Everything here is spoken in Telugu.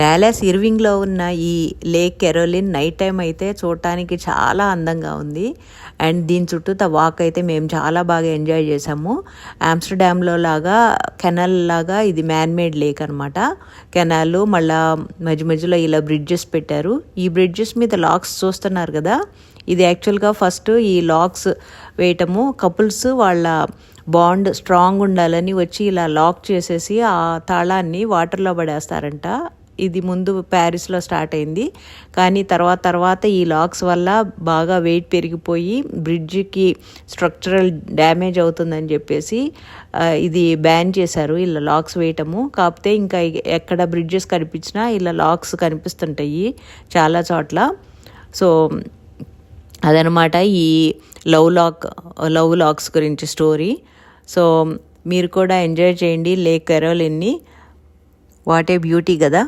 డాలస్ ఇర్వింగ్లో ఉన్న ఈ లేక్ కెరోలిన్ నైట్ టైం అయితే చూడటానికి చాలా అందంగా ఉంది. అండ్ దీని చుట్టూతా వాక్ అయితే మేము చాలా బాగా ఎంజాయ్ చేసాము. ఆమ్స్టర్డామ్లో లాగా కెనాల్ లాగా ఇది మ్యాన్మేడ్ లేక్ అనమాట. కెనాల్ మళ్ళా మధ్య మధ్యలో ఇలా బ్రిడ్జెస్ పెట్టారు. ఈ బ్రిడ్జెస్ మీద లాక్స్ చూస్తున్నారు కదా, ఇది యాక్చువల్గా ఫస్ట్ ఈ లాక్స్ వేయటము కపుల్స్ వాళ్ళ బాండ్ స్ట్రాంగ్ ఉండాలని వచ్చి ఇలా లాక్ చేసేసి ఆ తాళాన్ని వాటర్లో పడేస్తారంట. ఇది ముందు ప్యారిస్లో స్టార్ట్ అయింది, కానీ తర్వాత ఈ లాక్స్ వల్ల బాగా వెయిట్ పెరిగిపోయి బ్రిడ్జికి స్ట్రక్చరల్ డ్యామేజ్ అవుతుందని చెప్పేసి ఇది బ్యాన్ చేశారు ఇలా లాక్స్ వేయటము. కాకపోతే ఇంకా ఎక్కడ బ్రిడ్జెస్ కనిపించినా ఇలా లాక్స్ కనిపిస్తుంటాయి చాలా చోట్ల. సో అదనమాట ఈ లవ్ లాక్స్ గురించి స్టోరీ. సో మీరు కూడా ఎంజాయ్ చేయండి లేక్ కెరోలిన్ని. వాట్ ఏ బ్యూటీ కదా.